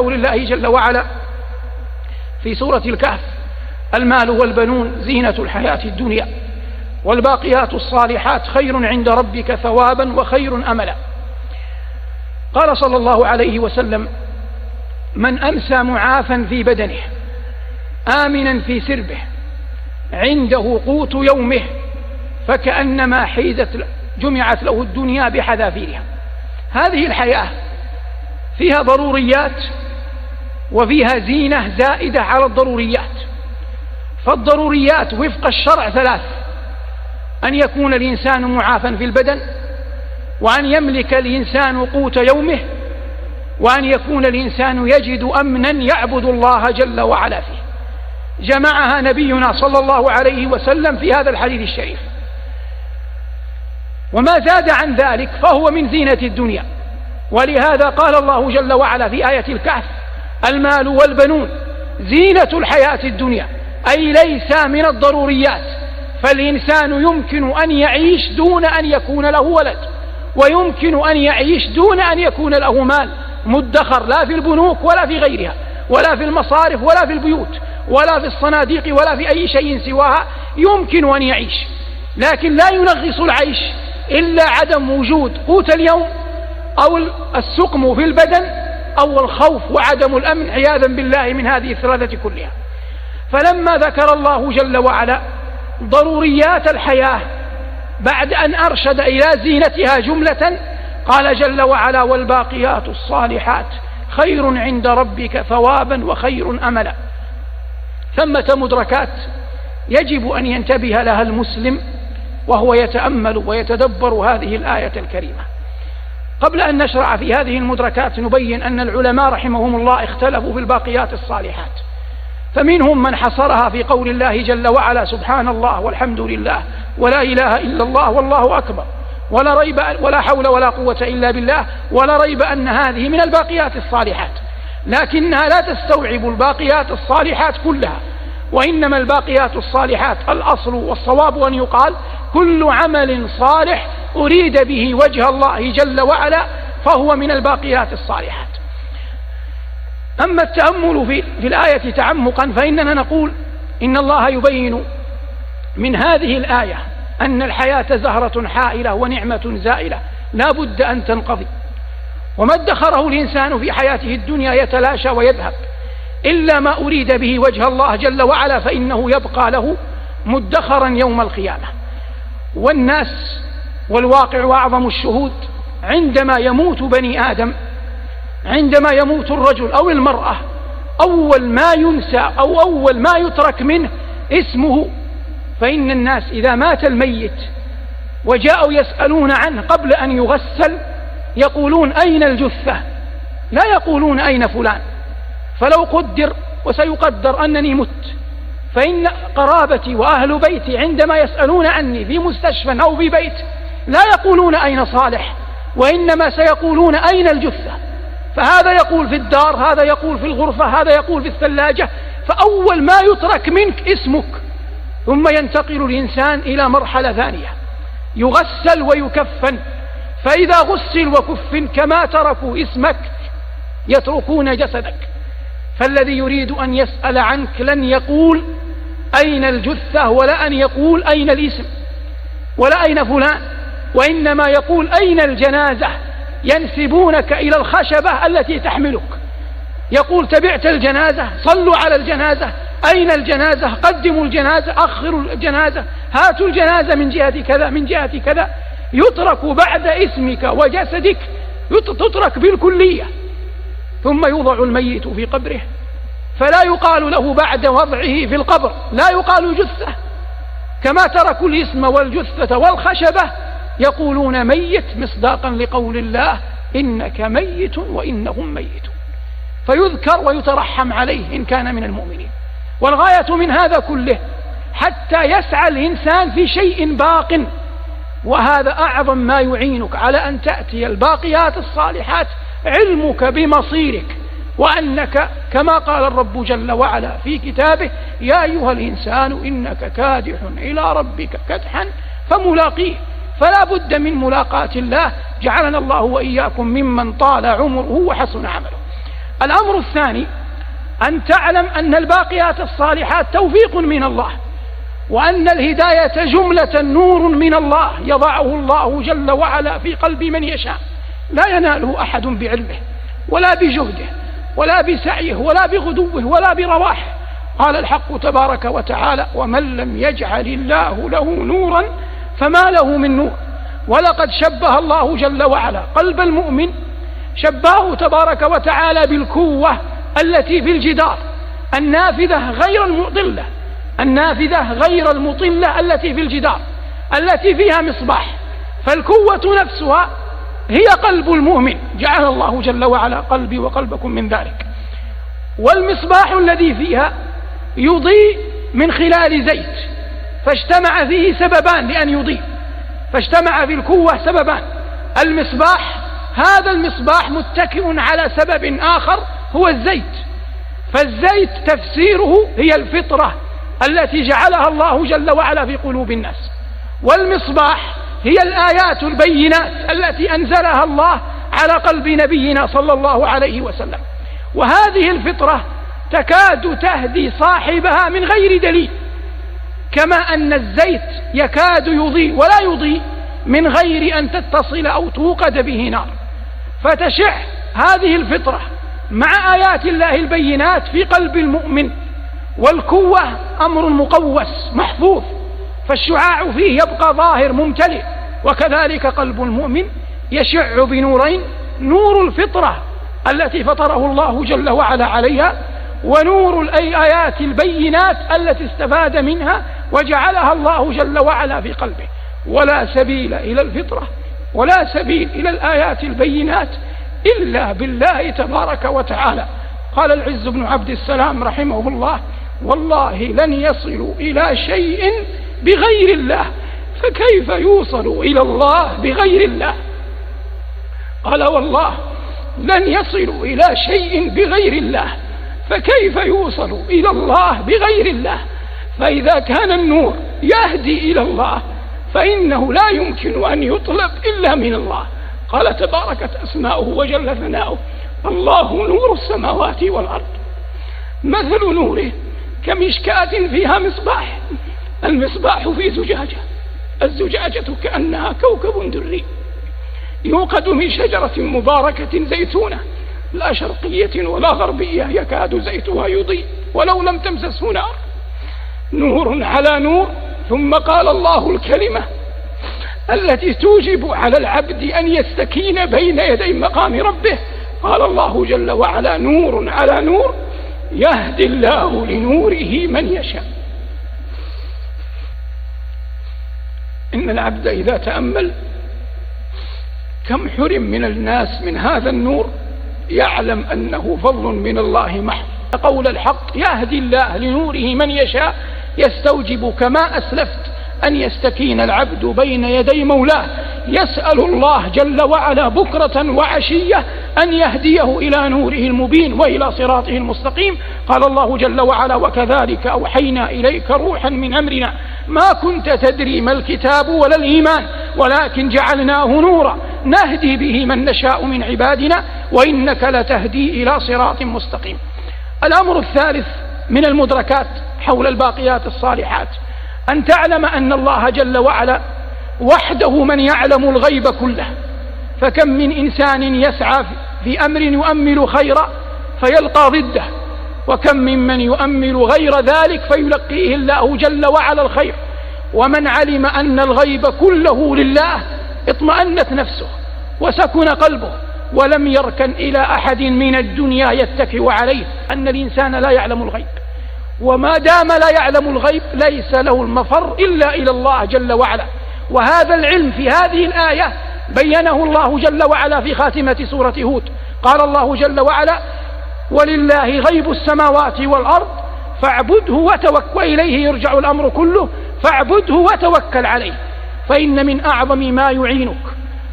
قول الله جل وعلا في سورة الكهف: المال والبنون زينة الحياة الدنيا والباقيات الصالحات خير عند ربك ثوابا وخير أملا. قال صلى الله عليه وسلم: من أمسى معافا في بدنه آمنا في سربه عنده قوت يومه فكأنما جمعت له الدنيا بحذافيرها. هذه الحياة فيها ضروريات وفيها زينة زائدة على الضروريات. فالضروريات وفق الشرع ثلاث: أن يكون الإنسان معافا في البدن، وأن يملك الإنسان قوت يومه، وأن يكون الإنسان يجد أمنا يعبد الله جل وعلا فيه. جمعها نبينا صلى الله عليه وسلم في هذا الحديث الشريف. وما زاد عن ذلك فهو من زينة الدنيا. ولهذا قال الله جل وعلا في آية الكهف: المال والبنون زينة الحياة الدنيا، أي ليس من الضروريات. فالإنسان يمكن أن يعيش دون أن يكون له ولد، ويمكن أن يعيش دون أن يكون له مال مدخر، لا في البنوك ولا في غيرها، ولا في المصارف ولا في البيوت ولا في الصناديق ولا في أي شيء سواها. يمكن أن يعيش، لكن لا ينغص العيش إلا عدم وجود قوت اليوم، أو السقم في البدن، أو الخوف وعدم الأمن عياذا بالله من هذه الثلاثة كلها. فلما ذكر الله جل وعلا ضروريات الحياة بعد أن أرشد إلى زينتها جملة، قال جل وعلا: والباقيات الصالحات خير عند ربك ثوابا وخير أملا. ثمة مدركات يجب أن ينتبه لها المسلم وهو يتأمل ويتدبر هذه الآية الكريمة. قبل أن نشرع في هذه المدركات نبين أن العلماء رحمهم الله اختلفوا في الباقيات الصالحات، فمنهم من حصرها في قول الله جل وعلا: سبحان الله والحمد لله ولا إله إلا الله والله أكبر ولا حول ولا قوة إلا بالله، ولا ريب أن هذه من الباقيات الصالحات، لكنها لا تستوعب الباقيات الصالحات كلها. وإنما الباقيات الصالحات الأصل والصواب أن يقال: كل عمل صالح أريد به وجه الله جل وعلا فهو من الباقيات الصالحات. أما التأمل في الآية تعمقا فإننا نقول إن الله يبين من هذه الآية أن الحياة زهرة حائلة ونعمة زائلة لا بد أن تنقضي، وما ادخره الإنسان في حياته الدنيا يتلاشى ويذهب، إلا ما أريد به وجه الله جل وعلا فإنه يبقى له مدخرا يوم القيامة. والناس والواقع وأعظم الشهود عندما يموت بني آدم، عندما يموت الرجل أو المرأة، أول ما ينسى أو أول ما يترك منه اسمه. فإن الناس إذا مات الميت وجاءوا يسألون عنه قبل أن يغسل يقولون: أين الجثة؟ لا يقولون: أين فلان؟ فلو قدر وسيقدر أنني مت، فإن قرابتي وأهل بيتي عندما يسألون عني في مستشفى أو في بيت لا يقولون: أين صالح؟ وإنما سيقولون: أين الجثة؟ فهذا يقول في الدار، هذا يقول في الغرفة، هذا يقول في الثلاجة. فأول ما يترك منك اسمك. ثم ينتقل الإنسان إلى مرحلة ثانية، يغسل ويكفن. فإذا غسل وكفن كما تركوا اسمك يتركون جسدك. فالذي يريد أن يسأل عنك لن يقول أين الجثة، ولا أن يقول أين الاسم، ولا أين فلان، وإنما يقول أين الجنازة. ينسبونك إلى الخشبة التي تحملك. يقول: تبعت الجنازة، صلوا على الجنازة، أين الجنازة؟ قدموا الجنازة، أخروا الجنازة، هاتوا الجنازة من جهة كذا من جهة كذا. يترك بعد اسمك وجسدك، تترك بالكلية. ثم يوضع الميت في قبره، فلا يقال له بعد وضعه في القبر، لا يقال جثة. كما تركوا الاسم والجثة والخشبة يقولون ميت، مصداقا لقول الله: إنك ميت وإنهم ميتون. فيذكر ويترحم عليه إن كان من المؤمنين. والغاية من هذا كله حتى يسعى الإنسان في شيء باق، وهذا أعظم ما يعينك على أن تأتي الباقيات الصالحات: علمك بمصيرك، وأنك كما قال الرب جل وعلا في كتابه: يا أيها الإنسان إنك كادح إلى ربك كدحا فملاقيه. فلا بد من ملاقاة الله، جعلنا الله وإياكم ممن طال عمره وحسن عمله. الأمر الثاني أن تعلم أن الباقيات الصالحات توفيق من الله، وأن الهداية جملة نور من الله يضعه الله جل وعلا في قلب من يشاء، لا يناله أحد بعلمه ولا بجهده ولا بسعيه ولا بغدوه ولا برواحه. قال الحق تبارك وتعالى: ومن لم يجعل الله له نورا فما له من نور. ولقد شبه الله جل وعلا قلب المؤمن، شبهه تبارك وتعالى بالكوة التي في الجدار النافذة غير المطلة، النافذة غير المطلة التي في الجدار التي فيها مصباح، فالكوة نفسها هي قلب المؤمن، جعل الله جل وعلا قلبي وقلبكم من ذلك. والمصباح الذي فيها يضيء من خلال زيت، فاجتمع فيه سببان لأن يضيء، فاجتمع في الكوة سببان. المصباح، هذا المصباح متكئ على سبب آخر هو الزيت، فالزيت تفسيره هي الفطرة التي جعلها الله جل وعلا في قلوب الناس، والمصباح هي الآيات البينات التي أنزلها الله على قلب نبينا صلى الله عليه وسلم. وهذه الفطرة تكاد تهدي صاحبها من غير دليل، كما أن الزيت يكاد يضيء ولا يضيء من غير أن تتصل أو توقد به نار. فتشع هذه الفطرة مع آيات الله البينات في قلب المؤمن، والكوة أمر مقوس محفوظ، فالشعاع فيه يبقى ظاهر ممتلئ. وكذلك قلب المؤمن يشع بنورين: نور الفطرة التي فطره الله جل وعلا عليها، ونور الآيات البينات التي استفاد منها وجعلها الله جل وعلا في قلبه. ولا سبيل إلى الفطرة ولا سبيل إلى الآيات البينات إلا بالله تبارك وتعالى. قال العز بن عبد السلام رحمه الله: والله لن يصلوا إلى شيء بغير الله، فكيف يوصلوا إلى الله بغير الله؟ قال: والله لن يصلوا إلى شيء بغير الله، فكيف يوصلوا إلى الله بغير الله؟ فإذا كان النور يهدي إلى الله فإنه لا يمكن أن يطلب إلا من الله. قال: تباركت أسماؤه وجل ثناؤه: الله نور السماوات والأرض، مثل نوره كمشكاة فيها مصباح، المصباح في زجاجة، الزجاجة كأنها كوكب دري يوقد من شجرة مباركة زيتونة لا شرقية ولا غربية يكاد زيتها يضيء ولو لم تمسسه نار، نور على نور. ثم قال الله الكلمة التي توجب على العبد أن يستكين بين يدي مقام ربه، قال الله جل وعلا: نور على نور يهدي الله لنوره من يشاء. إن العبد إذا تأمل كم حرم من الناس من هذا النور يعلم أنه فضل من الله محض. قول الحق: يهدي الله لنوره من يشاء، يستوجب كما أسلفت أن يستكين العبد بين يدي مولاه، يسأل الله جل وعلا بكرة وعشية أن يهديه إلى نوره المبين وإلى صراطه المستقيم. قال الله جل وعلا: وكذلك أوحينا إليك روحا من أمرنا ما كنت تدري ما الكتاب ولا الإيمان ولكن جعلناه نورا نهدي به من نشاء من عبادنا وإنك لتهدي إلى صراط مستقيم. الأمر الثالث من المدركات حول الباقيات الصالحات أن تعلم أن الله جل وعلا وحده من يعلم الغيب كله، فكم من إنسان يسعى في أمر يؤمل خيرا فيلقى ضده، وكم ممن يؤمل غير ذلك فيلقيه الله جل وعلا الخير. ومن علم أن الغيب كله لله اطمأنت نفسه وسكن قلبه ولم يركن إلى أحد من الدنيا يتكئ عليه. أن الإنسان لا يعلم الغيب، وما دام لا يعلم الغيب ليس له المفر إلا إلى الله جل وعلا. وهذا العلم في هذه الآية بينه الله جل وعلا في خاتمة سورة هود. قال الله جل وعلا: ولله غيب السماوات والأرض فاعبده وتوكل، وإليه يرجع الأمر كله، فاعبده وتوكل عليه. فإن من أعظم ما يعينك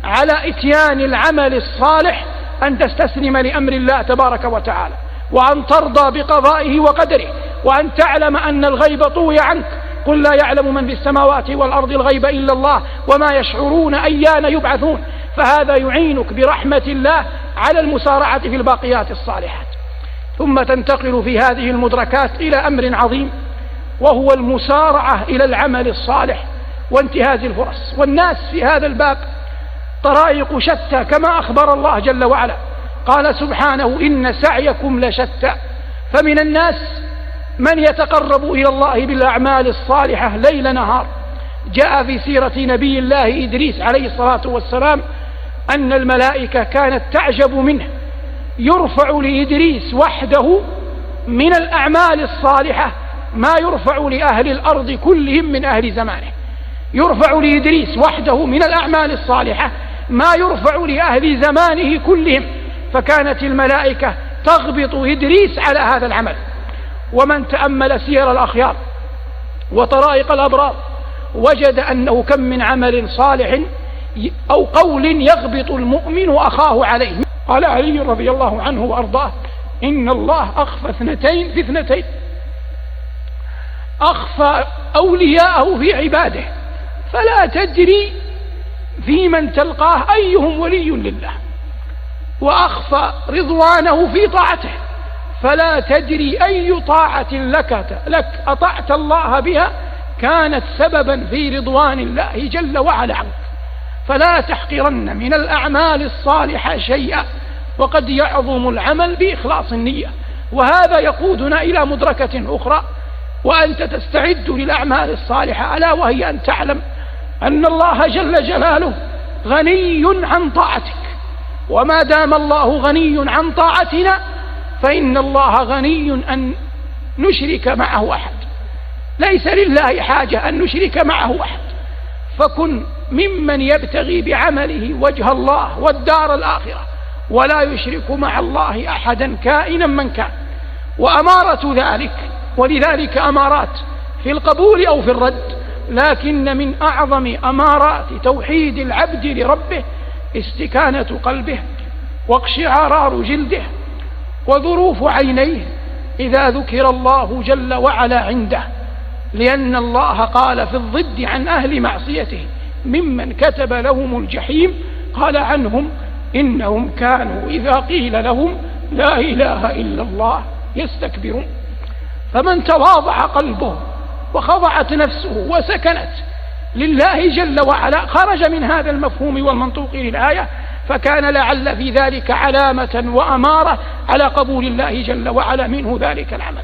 على إتيان العمل الصالح أن تستسلم لأمر الله تبارك وتعالى، وأن ترضى بقضائه وقدره، وأن تعلم أن الغيب طوي عنك. قل لا يعلم من في السماوات والأرض الغيب إلا الله وما يشعرون أيان يبعثون. فهذا يعينك برحمة الله على المسارعة في الباقيات الصالحات. ثم تنتقل في هذه المدركات إلى أمر عظيم، وهو المسارعة إلى العمل الصالح وانتهاز الفرص. والناس في هذا الباب طرائق شتى كما أخبر الله جل وعلا، قال سبحانه: إن سعيكم لشتى. فمن الناس من يتقرب إلى الله بالأعمال الصالحة ليل نهار. جاء في سيرة نبي الله إدريس عليه الصلاة والسلام أن الملائكة كانت تعجب منه، يرفع لإدريس وحده من الأعمال الصالحة ما يرفع لأهل الأرض كلهم من أهل زمانه. يرفع لإدريس وحده من الأعمال الصالحة ما يرفع لأهل زمانه كلهم، فكانت الملائكة تغبط إدريس على هذا العمل. ومن تأمل سير الأخيار وطرائق الأبرار وجد أنه كم من عمل صالح أو قول يغبط المؤمن أخاه عليه. قال علي رضي الله عنه وأرضاه: إن الله أخفى اثنتين في اثنتين، أخفى أولياءه في عباده، فلا تدري في من تلقاه أيهم ولي لله، وأخفى رضوانه في طاعته، فلا تدري أي طاعة لك أطعت الله بها كانت سببا في رضوان الله جل وعلا عنك. فلا تحقرن من الأعمال الصالحة شيئا، وقد يعظم العمل بإخلاص النية. وهذا يقودنا إلى مدركة أخرى، وأنت تستعد للأعمال الصالحة، ألا وهي أن تعلم أن الله جل جلاله غني عن طاعتك، وما دام الله غني عن طاعتنا فإن الله غني أن نشرك معه أحد. ليس لله حاجة أن نشرك معه أحد، فكن ممن يبتغي بعمله وجه الله والدار الآخرة، ولا يشرك مع الله أحدا كائنا من كان. وأمارة ذلك، ولذلك أمارات في القبول أو في الرد، لكن من أعظم أمارات توحيد العبد لربه استكانة قلبه واقشعرار جلده وذروف عينيه إذا ذكر الله جل وعلا عنده، لأن الله قال في الضد عن أهل معصيته: ممن كتب لهم الجحيم قال عنهم إنهم كانوا إذا قيل لهم لا إله إلا الله يستكبرون. فمن تواضع قلبه وخضعت نفسه وسكنت لله جل وعلا خرج من هذا المفهوم والمنطوق للآية، فكان لعل في ذلك علامة وأمارة على قبول الله جل وعلا منه ذلك العمل.